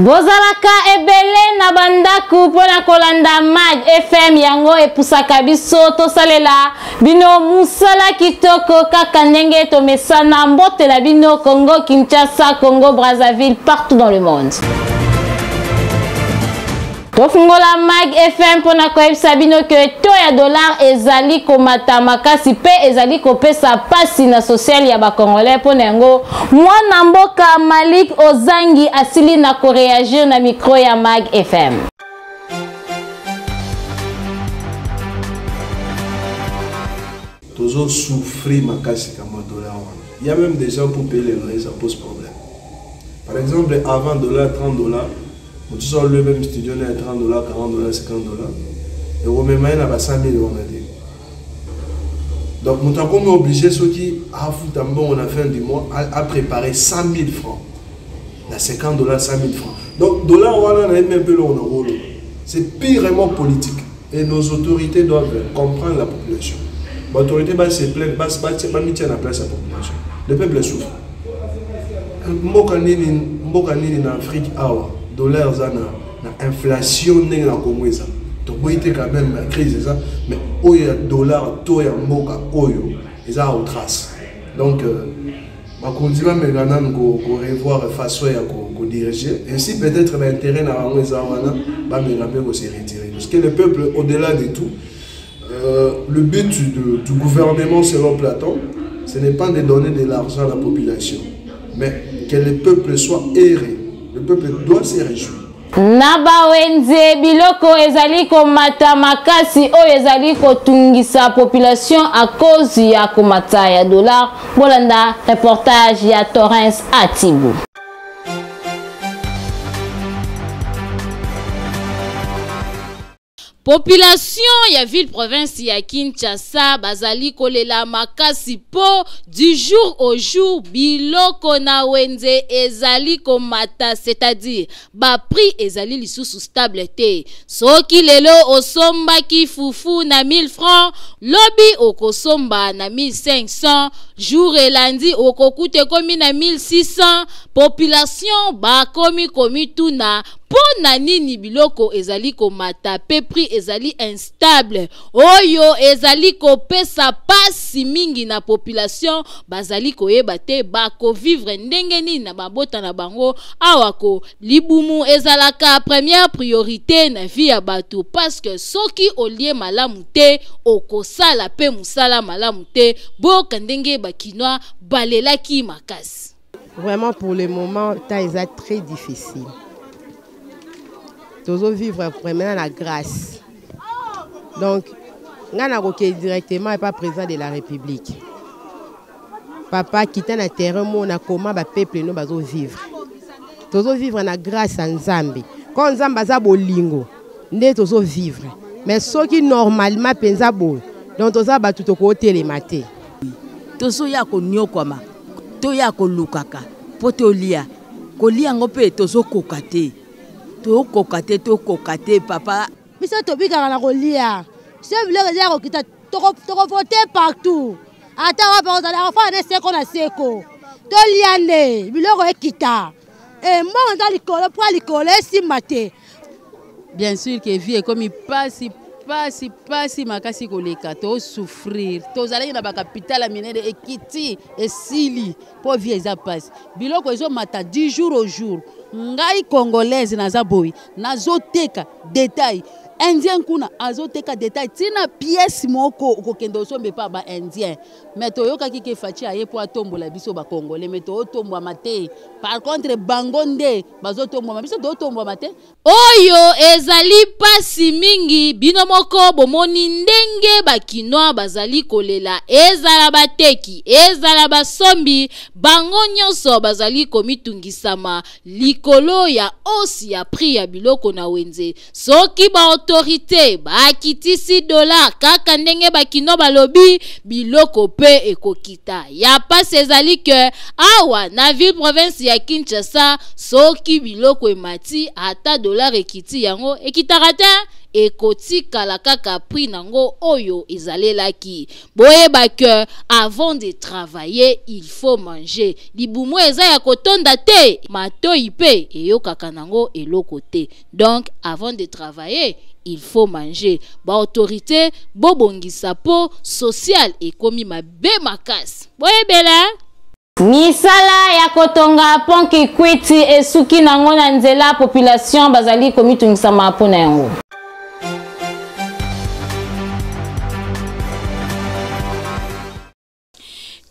Bozalaka ebele na bandaku pona kolanda Mag FM yango epusaka biso tosalela bino musala kitoko kaka ndenge tomesana mbote na bino Congo Kinshasa, Congo Brazzaville, partout dans le monde. Tofungola Mag FM pona koyebisa bino ke to ya dollar ezali komata makasi pe ezali kopesa pasi na social ya ba Congolais pona yango mwana mboka Malik Ozangi asili na koreagir na micro ya Mag FM. Toujours souffrir makasi comme dollar. Il y a même des gens pour payer les loyers, ça pose problème. Par exemple, avant dollar, 30 $. Tu sors le même studio, il y a 30 $, 40 $, 50 $. Et au même moment, il y a 100 000 €. Donc, nous sommes obligés, ceux qui on a fin du mois, à préparer 100 000 francs. Il 50 $, 100 000 francs. Donc, dollar, on a même un peu le rôle. C'est purement politique. Et nos autorités doivent comprendre la population. L'autorité va se plaindre, va mettre en place la population. Le peuple souffre. Mbokani en Afrique, dollars na inflation n'est la comme ça. Donc vous êtes quand même la crise ça, mais oya dollar to ya mboka oyo eza au trace. Donc ma continue mais ganan ko revoir façon ya ko diriger et si peut-être l'intérêt na bango eza wana ba me rappeler ko se retirer parce que le peuple au-delà de tout le but du gouvernement selon Platon, ce n'est pas de donner de l'argent à la population, mais que le peuple soit erré. Le peuple doit se réjouir. Naba wenze biloko ezali komata makasi o ezali kotungisa population à cause ya komata ya dollar. Bolanda reportage ya Torrens Atibu. Population ya ville province ya Kinshasa bazali kolela makasi po du jour au jour biloko na wenze ezali komata, c'est-à-dire ba prix ezali lisusu stable te. Soki lelo osomba ki fufu na 1000 francs, lobi okosomba na 1500, jour elandi okokute komi na 1600, population ba komi tuna pona nini biloko ezali komata pe prix ezali instable oyo ezali kopesa pasi mingi na population bazali koyeba te bako vivre ndenge nini na babota na bango awako libumu ezalaka première priorité na vie ya batu parce que soki olie malamu te okosala pe musala malamu te boka ndenge bakinois balelaki makasi. Vraiment pour le moment ça est très difficile. Toujours vivre vraiment la grâce. Donc, nous directement et pas président de la République. Papa qui est un terrain, on a comment le peuple nous va vivre. Toujours vivre la grâce en Zambie. Quand Zambie a bolingo, nous toujours vivre. Mais ce qui normalement pensa bon, donc tous a tout au côté les matés. Toujours ya ko nyokoma, to ya ko lukaka, potolia, kolia ngope toujours kokate. To kokate papa biso tobika na kolia c'est village ya ko kita to voter partout ata wa ba za fa na seko na seko to liande biloko ekita et moi dans l'école pour l'école si maté. Bien sûr que vie comme il passe makasi koleka to souffrir to zala na ba capital minere ekiti esili po vie za passe biloko ezo mata 10 jours au jour. Ngai congolaise naza boy nazoteka détail indien kuna azoteka détail tina pièce moko okokendo sombe pa ba indien mais toyoka kike fachi aye po atombola biso ba congolais mais to tombwa mate par contre bangonde bazotombwa biso to tombwa mate oyo ezali pasi mingi bino moko bomoni ndenge bakinois bazali kolela ezala bateki ezala basombi bango nyonso bazali komitungisama likolo ya osi ya prix ya biloko na wenze soki ba autorité bakitisi dollar kaka ndenge bakino balobi biloko pe ekokita ya pas ezali ke awa na ville province ya Kinshasa soki biloko emati ata dollar ekiti yango ekitaka te ekotikala kaka prix nango oyo ezalelaki. Boyeba que avant de travailler il faut manger. Libumu eza ya kotonda te, matoi pe eyokaka nango eloko te. Donc avant de travailler il faut manger. Ba autorité bobongisa po social ekomi mabe makasi. Boyebela misala ya kotonga pont Kikwiti esuki nango na nzela population bazali komitungisa mapo na yango.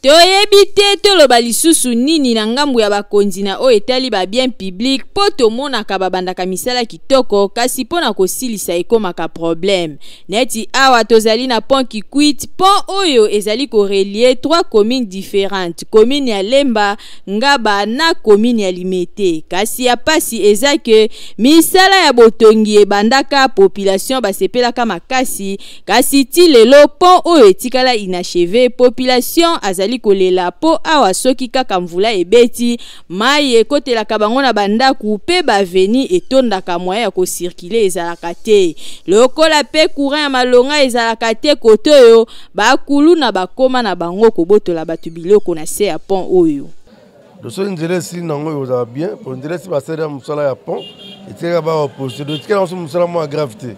Toyebi te toloba lisusu nini na ngambu ya bakonzi na o etali ba bien public po tomonaka babandaka misala kitoko kasi pona kosilisa ekomaka problème. Neti awa tozali na pont Kikwiti, pont oyo ezali korelier 3 communes différentes, commune ya Lemba, Ngaba na commune ya Limete. Kasi ya pasi eza ke misala ya botongi ebandaka population basepelaka makasi, kasi ti lelo pont oyo etikala inachevé, population azali kolela po awa soki kaka mvula ebeti mai ekotelaka bango na bandaku pe baveni etondaka moya ya kosirkile ezalaka te. Lokola pe courant ya malonga ezalaka te kote oyo bakulu na bakoma na bango kobotola batu biloko na se ya pont oyo. Doso nzele si nango yoza bien pour nzele si basere ya musala ya pont etika ba opposé de tika na musala mo gravité.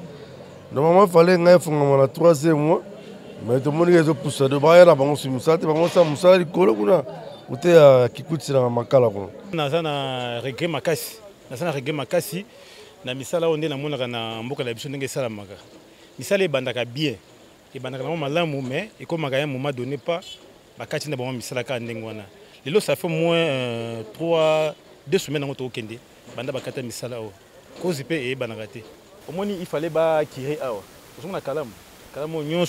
Normalement fallait ngai fungama na 3e mois. Mais tout le monde est poussé de bailler là, on se moussa, on se moussa, il colle quoi, ou t'es qui coûte sur la macala quoi. Nazana regret makasi, nazana regret makasi, na misala on est na mona na mboka la biso ndenge sala maka. Misala e bandaka bien, e bandaka na malamu mais et comme magaya moment donné pas, bakati na bon misala ka ndenge wana. Lelo ça fait moins 2 semaines en auto kende, banda bakata misala o. Cause pe e bandaka te. Au moins il fallait ba kirer awa. On a kalamu. Il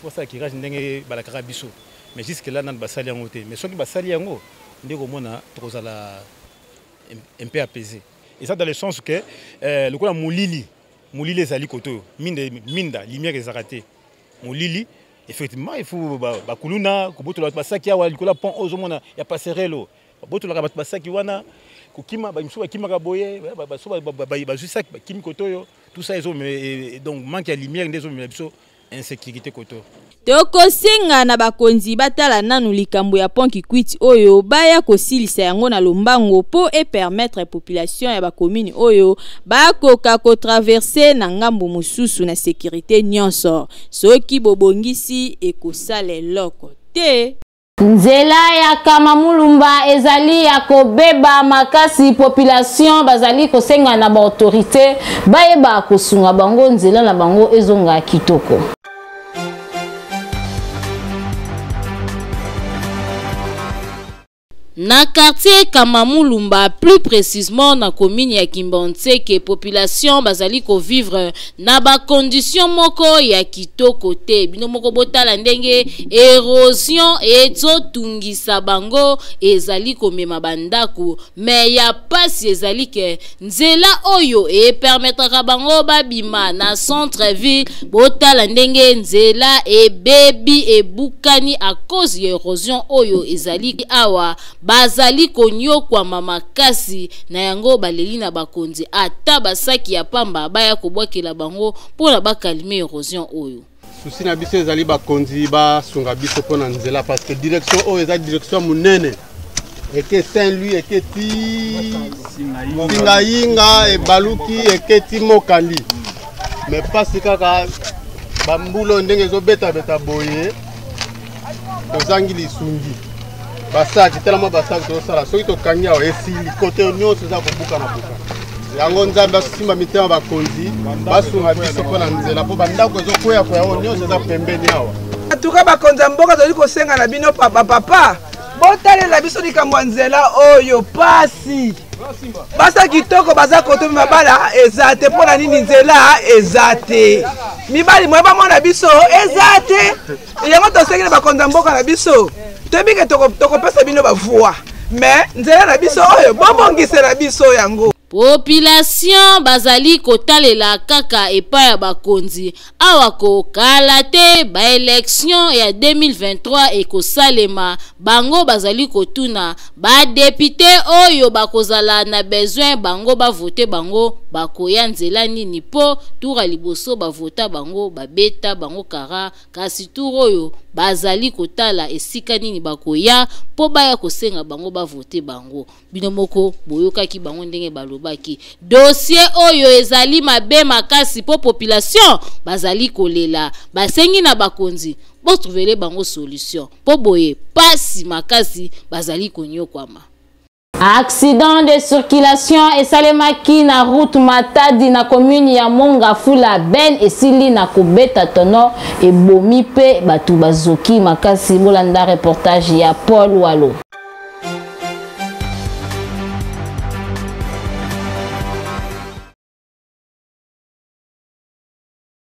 faut ça qui reste ndenge balakara biso mais jusque là nan basali yango te mais soki basali yango ndeko mona tokozala un peu apaisé et ça dans le sens que le kola mulili ezali koto minda lumière ezarate mulili effectivement il faut bakuluna kobotola basaki awa likola pont ozomona ya passerelo botola basaki wana kokima bamiso bakima ka boye baso bazusaki bakimi kotoyo tout ça donc manque de lumière ndezo biso insécurité koto. Tokosenga na bakonzi batala nanu likambo ya pont Kikwiti oyo baya kosilisa yango na lombango po e permettre population ya ba commune oyo bakoka ko traverser na ngambo mususu na sécurité nyonso soki bobongisi ekosala loko te. Nzela ya Kamamulumba ezali ya kobeba makasi population bazali kosenga na ba autorité bayeba kosunga bango nzela na bango ezonga kitoko. Na quartier Kamamulumba, plus précisément na commune ya Kimbonse, que population bazali ko vivre na ba condition moko ya kitoko te. Bino moko botala ndenge érosion ezo tungisa bango ezali ko mema bandaku, mais ya pasi ezali ke nzela oyo e permettra bango babima na centre ville botala ndenge nzela e bebi e bukani à cause ya érosion oyo ezali awa bazali konyo kwa mamakasi na yango baleli na bakonzi ata basaki ya pamba baya kobwakela bango pona bakalime érosion oyo. Souci na biso ezali bakonzi ba sunga biso pona nzela parce que direction oyo eza direction munene eke Saint-Louis eke ti Singayinga e Baluki eke ti Mokali mais parce kaka bambulo ndenge ezobeta beta boye kozangi lisungi basaki telama basaki tosala soki tokanya esili kote nyonso za kobuka na buka yango nzambe asimba mitema bakonzi basunga biso mpona nzela po bandako ezokwea kwa yango nyonso za pembeni awa atuka bakonzi mboka tozali kosenga na bino papa botalela biso likambo ya nzela oyo pasi basa kitoko baza koto mabala eza te mpona nini nzela eza te mibali mwe bamona biso eza te yango tosengi na bakonzi mboka na biso tobike tokopesa bino bavua mais nzela na biso oyo bobongisela biso yango. Population bazali kotalela kaka epai ya bakonzi awa kokala te ba élection ya 2023 ekosalema bango bazali kotuna ba député oyo bakozala na besoin bango ba voter bango bakoya nzela nini po tour liboso ba vota bango babeta bango kara kasi tour oyo bazali kotala esika nini bakoya po baya kosenga bango ba voter bango bino moko boyokaki bango ndenge balobaki dossier oyo ezali mabe makasi po population bazali kolela basengi na bakonzi bo trouvele bango solution po boye pasi makasi bazali konyokwama. Accident de circulation esalemaki na route Matadi na commune ya Mongafula Ben esili na kobeta tono ebomi pe batu bazoki makasi bolanda reportage ya Paul Walo.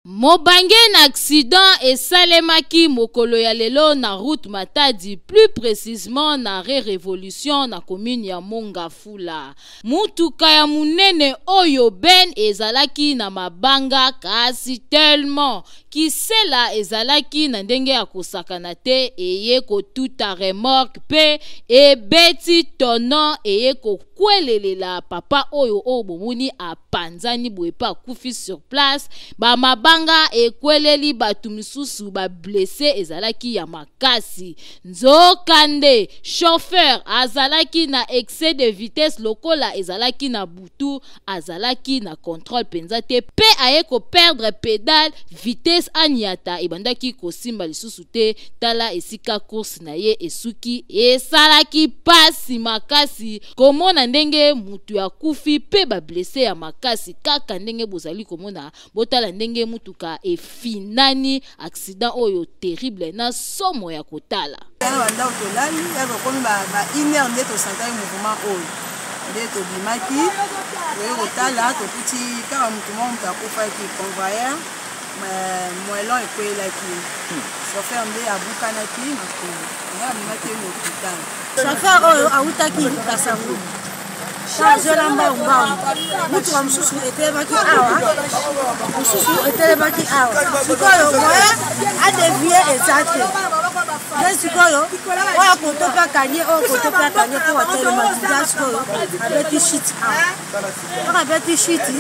Mobange na accident esalemaki mokolo ya lelo na route Matadi, plus précisément na révolution na commune ya Mongafula. Mutuka ya munene oyo Ben ezalaki na mabanga kasi tellement kisela ezalaki na ndenge ya kosakana te eye kotuta remorque pe ebeti tono eye kokwelelela papa oyo bomuni apanzani boepa kufi sur place ba mabanga ekweleli batu misusu ba blessé ezalaki ya makasi. Nzokande chauffeur azalaki na excès de vitesse lokola ezalaki na butu azalaki na contrôle penza te pe aye ko perdre pédale vitesse anyata ebandaki kosimba lisusu te tala esika course na ye esuki esalaki pasi makasi komona ndenge mutu ya kufi pe ba blessé ya makasi kaka ndenge bozali komona botala ndenge mutuka efinani accident oyo terrible na somo ya kotala banda otolali ya kokomi ba iner nde tosantaki mouvement oyo nde tobimaki oyo kotala tokuti kaka mutu moko mutu akufaki convoyeur moelon ekwelaki chauffeur nde abukanaki makolo ya bimaki oyo hôpital chauffeur oyo awutaki kasango chargela mbao mutuka mosusu etelebaki awa mosusu etelebaki awa sikoyo moye adevie eza te nde sikoyo oyo koto mpe akanye oyo koto mpe akanye mpo watelematiza sikoyo abeti shiti awa oyo abeti shiti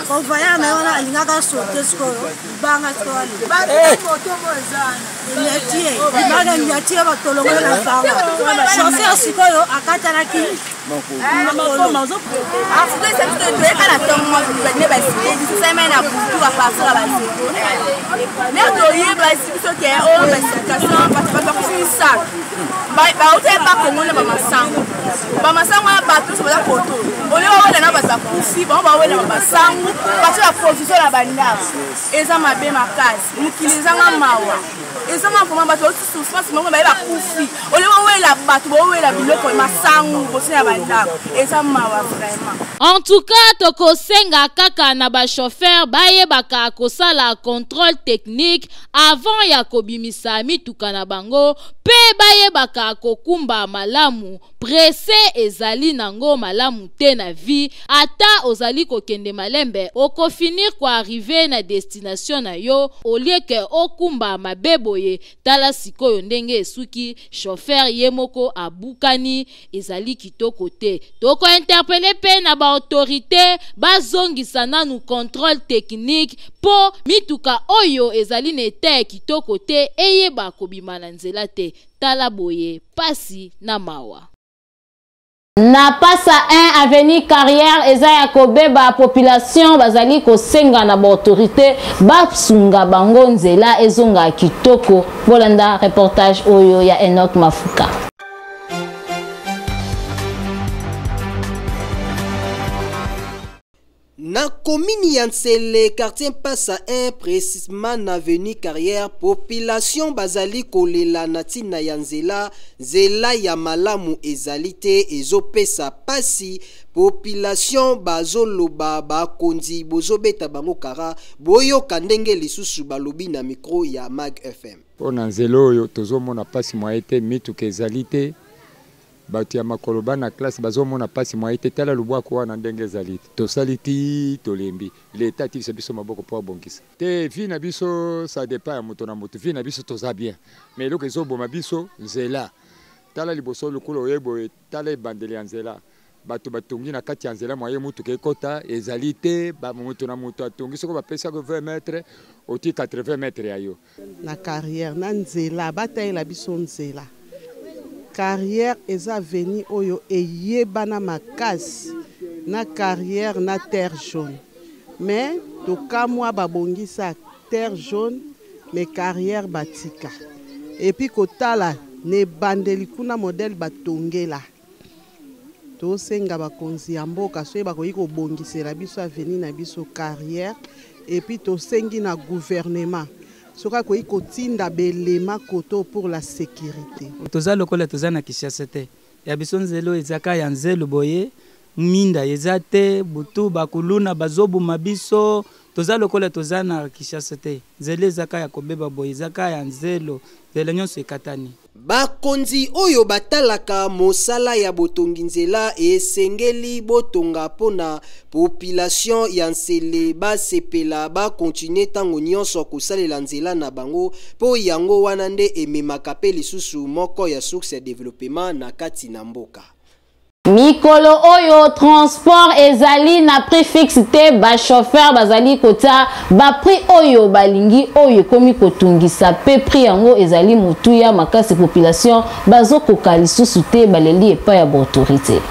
convoyeur na ye wana alingaka sote sikoyo libanga sikoyo liatie libanga liatie batolongo na banga chauffeur sikoyo akatanaki En tout cas, tokosenga kaka na ba chauffeur baye baka kosala contrôle technique avant ya kobimisa mituka na bango pe baye baka kokumba malamu pressé ezali nango malamu te na vie ata ozali kokende malembe oko finir ko arriver na destination na yo au lieu que okumba mabeboye tala sikoyo ndenge esuki chauffeur yemoko abukani ezali kitoko te toko interpeller pe na ba autorité bazongisa nanu contrôle technique po mituka oyo ezali nete kitoko te eyeba kobima na nzela te tala boye pasi na mawa. Na pasa 1 avenue carrière eza ya kobeba population bazali kosenga na ba autorité basunga bango nzela ezonga kitoko bolanda reportage oyo ya Enoch Mafuka. Na commune ya Nsele, quartier Passa 1, précisément na avenue Carrière, population bazali kolela natina ya nzela, nzela ya malamu ezali te ezopesa pasi, population bazoloba bakonzi bozobeta bango kara, boyoka ndenge lisusu balobi na micro ya Mag FM. Pona nzela oyo tozomona pasi mwa ete mituka ezali te, bato ya makolo bana classe bazomona pasi mwa ete tala lubwako wana ndenge ezali tosali ti tolembi leta atikisa biso maboko mpo abongisa te vi na biso ça dépend ya moto na moto vi na biso toza bien mais eloko ezoboma biso nzela tala liboso lokolo oyeboye tala ebandeli ya nzela bato batongi na kati ya nzela moye mutuka ekota ezali te moto na moto atongi soko bapesi yako 20 metre oti 80 metre ya yo na carrière na nzela batayela biso nzela carrière eza veni oyo eyebana makasi na carrière na terre jaune mais tokamwa babongisa terre jaune mais carrière batika et puis kotala ne bandeli kuna modèle batongela tosenga bakonzi ya mboka soki bakoki kobongisela biso aveni na biso carrière et puis tosengi na gouvernement soka koyi kotinda belema koto pour la sécurité toza lokola toza na Kinshasa te ya biso nzelo ezaka ya nzelo boye minda eza te butu bakuluna bazobuma biso toza lokola toza na Kinshasa te nzelo ezaka ya kobeba boye ezaka ya nzelo nzelo nyonso ekatani bakonzi oyo batalaka mosala ya botongi nzela esengeli botonga pona population ya nsele basepela bakontinue ntango nyonso kosalela nzela na bango po yango wana nde ememaka mpe lisusu moko ya source ya développement na kati na mboka. Mikolo oyo transport ezali na prix fixe te ba chauffeur bazali kota ba prix oyo balingi oyo komi kotungisa pe prix yango ezali mutuya makasi population bazo kokali susu te baleli epa ya autorité.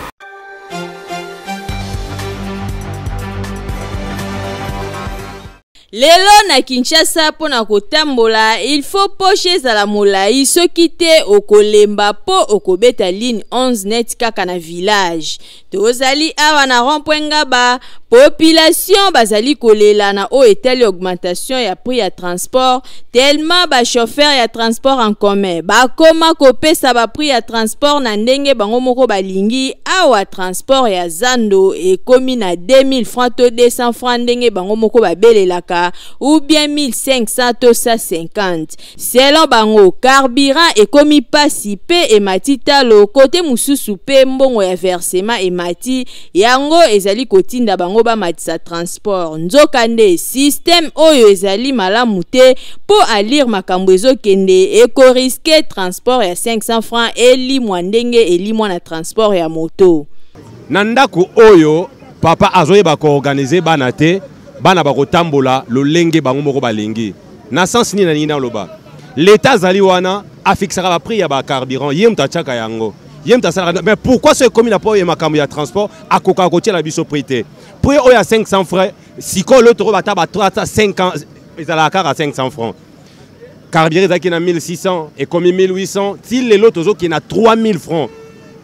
Lelo na Kinshasa pona kotambola il faut poche za molai soki te okolemba po okobeta ligne 11 net kaka na village tozali awa na rond-point Ngaba population bazali kolela na o etali augmentation ya prix ya transport tellement ba chauffeur ya transport en commun bakoma kopesa ba prix ya transport na ndenge bango moko balingi awa transport ya zando ekomi na 2000 francs to 200 francs ndenge bango moko babelelaka ou bien 1500 to 150 selon bango carburant ekomi pasi pe emati talo kote mususu pe mbongo ya versement emati yango ezali kotinda bango ba matisa transport nzokande système oyo ezali malamu te po alire makambo ezokende eko risque transport ya 500 francs elimwa ndenge elimwa na transport ya moto na ndako oyo papa azoyeba ko organiser bana te bana bakotambola lolenge bango moko balengi na sens ni na nina loba l'état zali wana afixera ba prix ya ba carburant yem tachaka yango yem tasala mais pourquoi ce commune po ya makambo ya transport akoka kotia la biso prix prix oya 500 francs siko l'autre bata ba 350 ezala kaka 500 francs carburant zaki na 1600 et comme 1800 til les lots qui na 3000 francs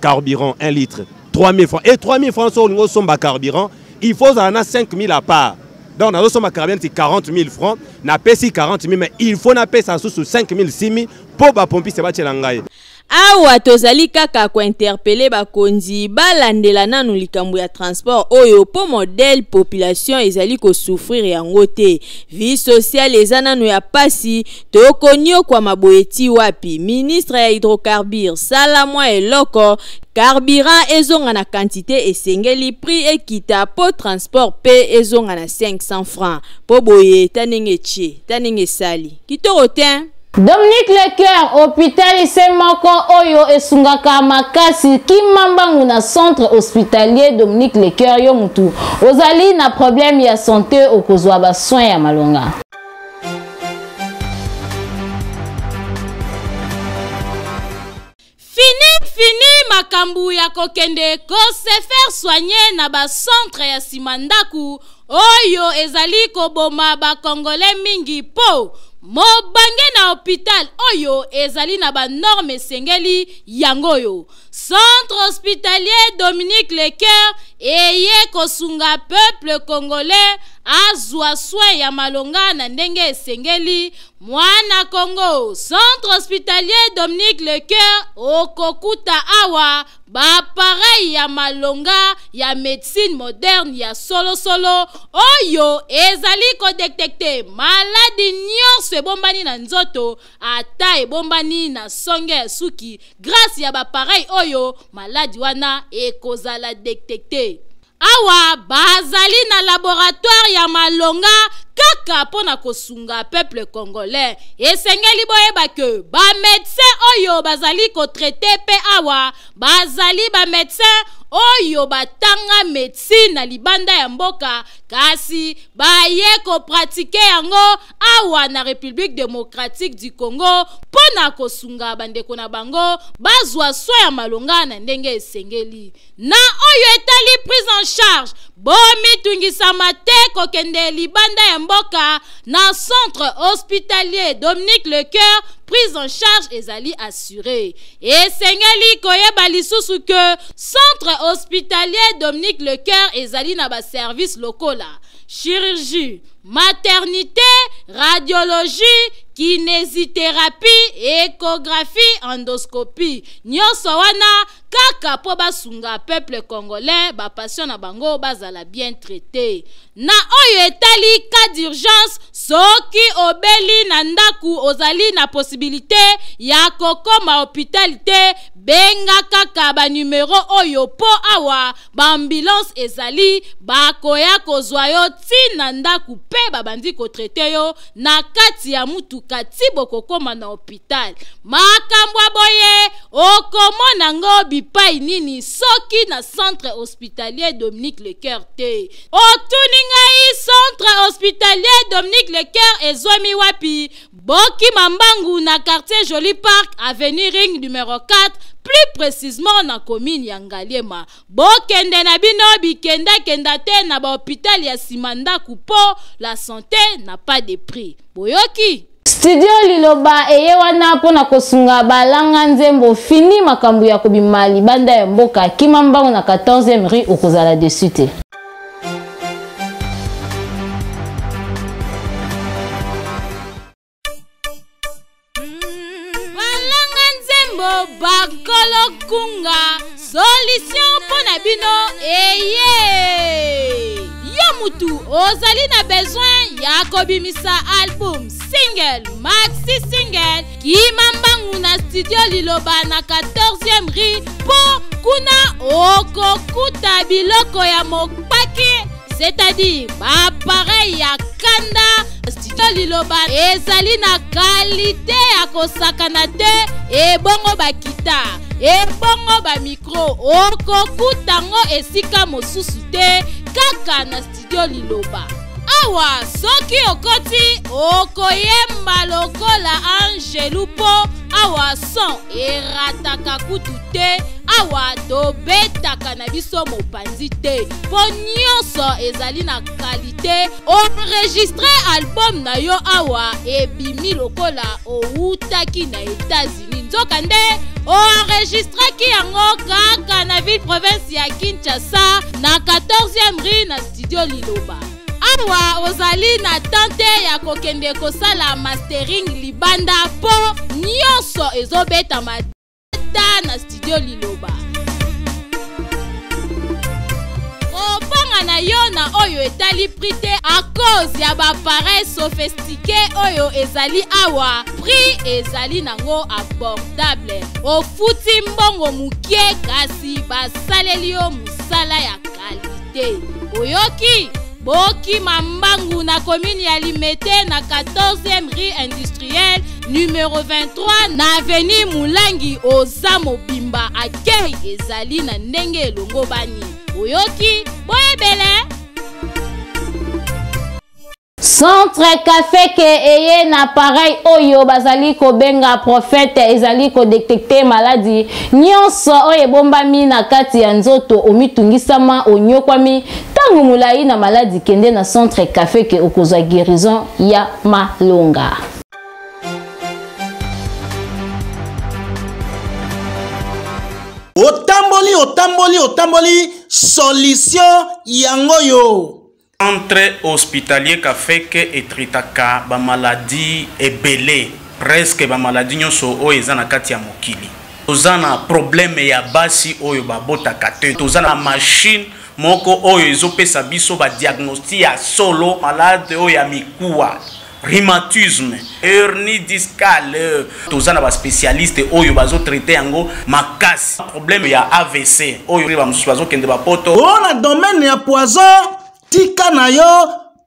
carburant 1 litre 3000 francs et 3000 francs sur nous sommes carburant il faut en a 5000 à part. Donc, nous sommes à 40 000 francs, nous avons 40 000, mais il faut payer ça sous 5 000, 6 000 pour pomper ce bâtiment. Awa tozali kaka ko interpeller bakonzi balandela nanu likambo ya transport oyo po modèle population ezali ko souffrir yango te vie sociale ezana nu ya pasi tokonyo kwa maboyeti wapi ministre ya hydrocarbures sala mwa eloko carburant ezonga na quantité esengeli prix ekita po transport pe ezonga na 500 francs po boye tanenge chi tanenge sali kitoko te. Dominique Lecoeur, hôpital Isemoko Oyo Esungaka Makasi Kimambangu na centre hospitalier Dominique Lecoeur yo mutu. Ozali na problème ya santé okozwa ba soin ya malonga. Fini makambu ya kokende ko se faire soigner na ba centre ya Simandaku oyo ezali koboma ba congolais mingi po mobange na hôpital oyo ezali na ba norme sengeli yangoyo centre hospitalier Dominique Lecoeur eye kosunga peuple congolais azwa soin ya malonga na ndenge esengeli. Mwana Congo, centre hospitalier Dominique Lecoeur okokuta awa ba pareil ya malonga ya médecine moderne ya solo oyo ezali ko détecter maladie nyonso ebombani na nzoto ata ebombani na songe ya suki grâce ya ba pareil oyo maladie wana ekozala détecter. Awa bazali na laboratoire ya malonga kaka pona kosunga peuple congolais. Esengeli boyeba ke ba médecin oyo bazali ko traiter pe awa bazali ba médecin oyo batanga médecine na libanda ya mboka kasi baye ko pratiquer yango awa na République démocratique du Congo pona kosunga bandeko na bango bazwa soin ya malonga na ndenge esengeli. Na oyo etali prise en charge bomi tungisama te kokende libanda ya mboka na centre hospitalier Dominique Lecoeur prise en charge ezali assurée. Esengeli koyeba lisusu que centre hospitalier Dominique Lecoeur ezali na ba service locaux la chirurgie, maternité, radiologie, kinésithérapie, échographie, endoscopie. Nyonso wana kaka po basunga peuple congolais ba patient na bango bazala bien traité. Na oyo etali cas d'urgence soki obeli na ndaku ozali na possibilité ya kokoma hôpitalité benga kaka ba numéro oyo po awa ba ambulance ezali bakoya kozwa yo tina ndaku pe babandi ko traité yo na kati ya mutuka tibo kokoma na hôpital. Makambwa boye okomona ngo bipai nini soki na centre hospitalier Dominique Lecoeur te. Otuningai centre hospitalier Dominique Lecoeur ezomi wapi? Boki Mambangu na quartier Joli Park avenue Ring numéro 4 plus précisément na commune ya Ngaliema. Bokende na bino bikenda kenda te na ba hôpital ya Simanda kupo la santé n'a pas de prix. Boyoki Studio Liloba eye wana pona kosunga balanga nzembo fini makambu ya kobima libanda ya mboka Kimambangu na 14e rue okozala dessus te. Balanga nzembo bakolo kunga solution pona bino eye. Yo mutu ozali na besoin ya kobimisa album, single, maxi single Kimambangu na studio Liloba na 14e rue po kuna okokuta biloko ya mopaki, c'est-à-dire ba pareil ya kanda. Studio Liloba ezali na qualité ya kosakana te ebongo bakita ebongo ba micro okokuta ngo esika mosusu te kaka na studio Liloba. Awa soki okoti okoyemba lokola Angelu po awa son erataka kutu te awa tobetaka na biso mopanzi te po nyonso ezali na qualité. Enregistre album na yo awa ebimi lokola outaki na États-Unis nzoka nde enregistraki yango kaka na ville province ya Kinshasa na 14e rue na studio Liloba. Awa ozali na tante ya kokende kosala mastering libanda po nyonso ezobeta mata na studio Liloba. Opanga na yo na oyo etali prix te a cause ya ba appareil sophistiqué oyo ezali awa prix ezali nango abordable. Ofuti mbongo mukie kasi basaleli yo musala ya qualité. Oyoki Boki Mambangu na commune ya Limete na 14e rue industrielle numéro 23 na avenue Mulangi oza mobimba akei ezali na ndenge elongo bani. Oyoki boyebele Centre café ke eye na pareil oyo bazali ko benga prophète ezali ko détecter maladie nyonso oyo bombami na kati ya nzoto omitungisama onyokwami tangu mulai na maladie kende na centre café ke okozwa guérison ya malonga. Otamboli solution yango yo. Centre hospitalier Kafeke et Tritaka ba maladie ebele presque ba maladie nyonso oyo eza na kati ya mokili. Tozana problème ya basi oyo babotaka te. Tozana machine moko oyo ezopesa biso ba diagnostic ya solo malade oyo ya mikuwa. Rhumatisme, hernie discale, tozana ba spécialiste oyo bazo traiter yango makasi. Problème ya AVC oyo bazo kende ba poto. On domaine ya poison tika na yo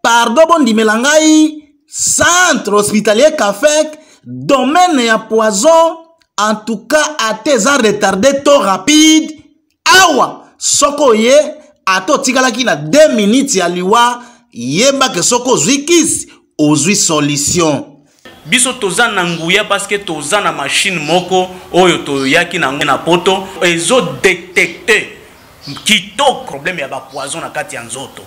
pardon bondi melangai centre hospitalier Kafek domaine ya poison en tout cas à tes ans retardé to rapide awa soko ye ato tikala ki na 2 minutes ya liwa yeba ke soko zwikis ozwi solution. Biso tozana nguya parce que tozana machine moko oyo toyaki na poto ezo détecter kitoko problème ya ba poison na kati ya nzoto.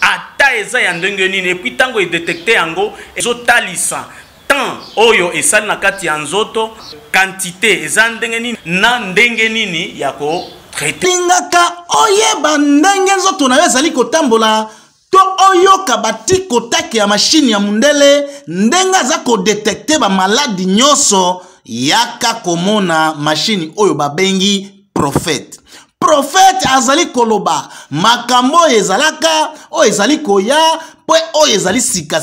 Ata eza ya ndenge nini et puis tango e détecter yango ezo talisa tant oyo esali na kati ya nzoto quantité eza ndenge nini na ndenge nini ya ko traiter. Tingaka oyeba ndenge nzoto na ezali kotambola to oyoka batiko take ya machine ya mundele ndenga za ko détecter ba maladi nyoso yaka komona machine oyo babengi prophète. Prophète azali koloba makambo ezalaka o ezali koya po o ezali sika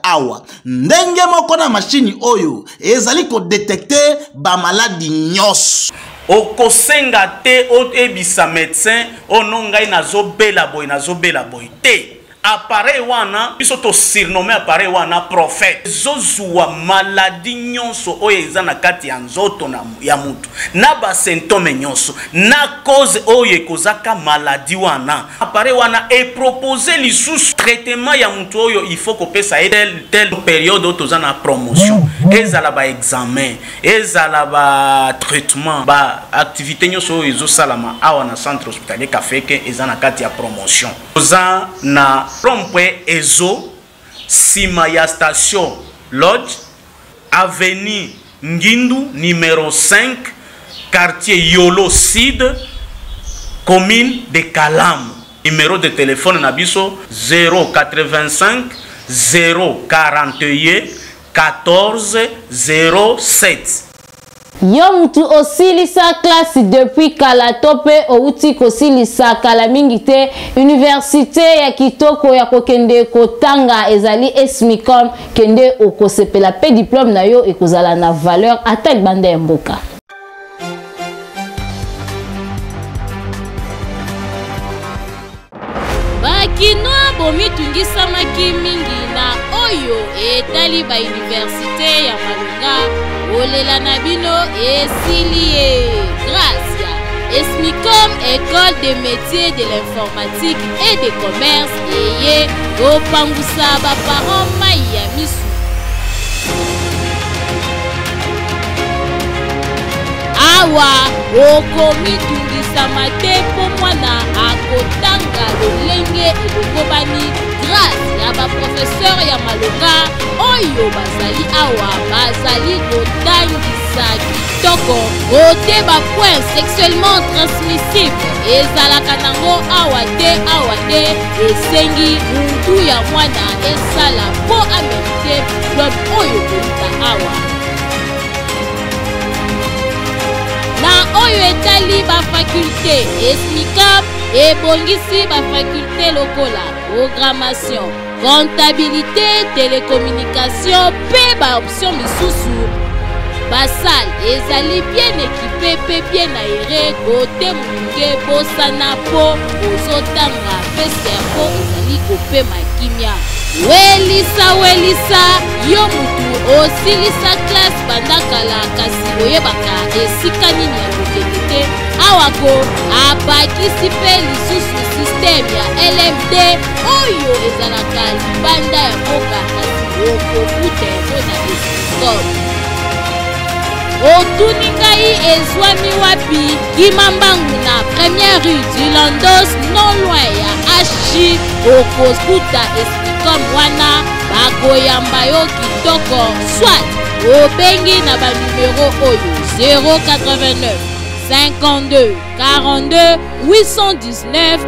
awa ndenge moko na machine oyo ezali ko détecter ba maladi nyos okosenga te o ebisa médecin onongai nazobela boy te appareil wana biso to surnommé appareil wana prophète zozuwa maladie nyonso oyo eza na kati ya nzoto na ya mutu na ba symptôme nyonso na cause oyo ekozaka maladie wana appareil wana e proposer lisusu traitement ya mutu oyo il faut kopesa telle période oyo toza na promotion ezala ba examen ezala ba traitement ba activité nyonso oyo ezosalama awa na centre hospitalier Kafeke eza na kati ya promotion toza na Rompwe Ezo, sima ya station Lodge, avenue Ngindu, numéro 5, quartier Yolo Sud, commune de Kalam. Numéro de téléphone Nabiso 085 041 14 07. Yo mutu osilisa classe depuis kala tope outi kosilisa kala mingi te université ya kitoko ya kokende kotanga ezali esmicom kende okosepela pe diplôme na yo ekozala na valeur ata banda ya mboka. Bakinoa bomitungisamaki mingi na oyo etali ba université ya Malunga olela na bino esilie grâce ya Esmicom école des métiers de l'informatique et des commerces eye kopangusa ba parents mai ya misu awa okomitungisa te po mwana akotanga lolenge elongobani grâce ya ba professeur ya Malonga oyo bazali awa bazali kotangisa kitoko kote ba point sexuellement transmissible ezalaka nango awa te esengi muntu ya mwana esala po amérite diplôme oyo koluta awa na oyo etali ba faculté Esmicom ebongisi ba faculté lokola programmation, comptabilité, télécommunication, pe ba option misusu. Ba salle ezali bien équipé pe bien aéré côté munge bosana po ozotanga pe servo ezali kope makimia. Welisa yo mutu osilisa classe bandakala kasi oyebaka esika nini ya kokende awako abakisi pe lisusu système ya LMD oyo ezalaka libanda ya mboka kasi okokuta yango na Esmicom. Otuni ngai ezwami wapi Kimambangu na première rue du Landos non loin ya Ashi okokuta Esmicom wana bakoyamba yo kitoko soit obengi na ba numéro oyo 089 52 42 819.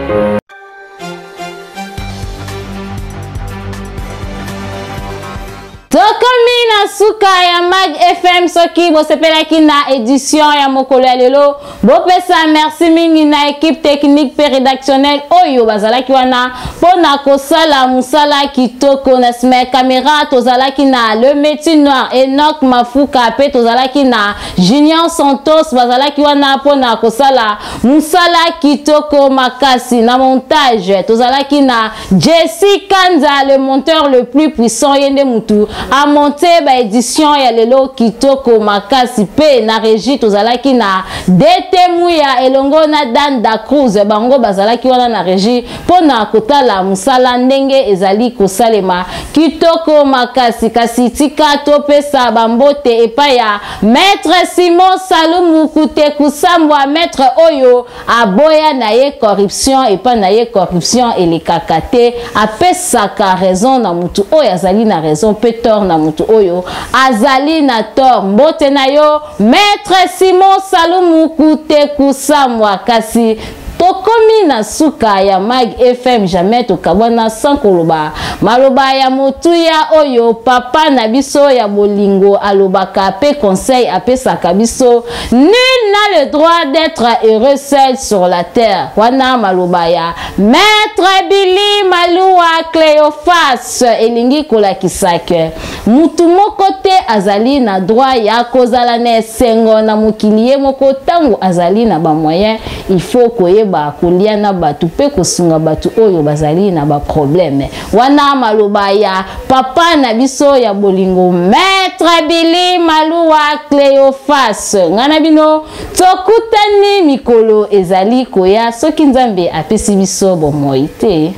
Tokomi na suka ya Mag FM soki bosepelaki na édition ya mokolo ya lelo bopesa merci mingi na équipe technique pe rédactionnelle oyo bazalaki wana pona kosala musala kitoko na sima caméra tozalaki na le métier noir Enoch Mafuka pe tozalaki na Junior Santos bazalaki wana pona kosala musala kitoko makasi na montage tozalaki na Jesse Kanza le monteur le plus puissant yende mutu a monté ba édition ya lelo kitoko makasi pe na régie tozalaki na Detemuya elongo na Dan da Cruz bango bazalaki wana na régie pona kotala musala ndenge ezali kosalema kitoko makasi kasi tika topesa bambote epai ya maître Simon Salumu kute kusambwa maître oyo aboya na ye corruption epai na ye corruption elekaka te apesaka raison na mutu oyo azali na raison pe tort na mutu oyo azali na tort mbote na yo maître Simon Salumu kute kusamwa kasi tokomi na suka ya Mag FM jamais tokabwana sans koloba maloba ya motuya oyo papa na biso ya bolingo alobaka pe conseil apesaka biso nul n'a le droit d'être heureux seul sur la terre wana maloba ya maître Billy Maluwa Cléophas elingi kolakisake mutu moko te azali na droit ya kozala na esengo na mokili ye moko tango azali na ba moyen il faut koyeba kolia na batu pe kosunga batu oyo bazali na ba problème wana maloba ya papa na biso ya bolingo maître Billy Maluwa Cléophas ngana bino tokutani mikolo ezali koya soki nzambe apesi biso bomoi te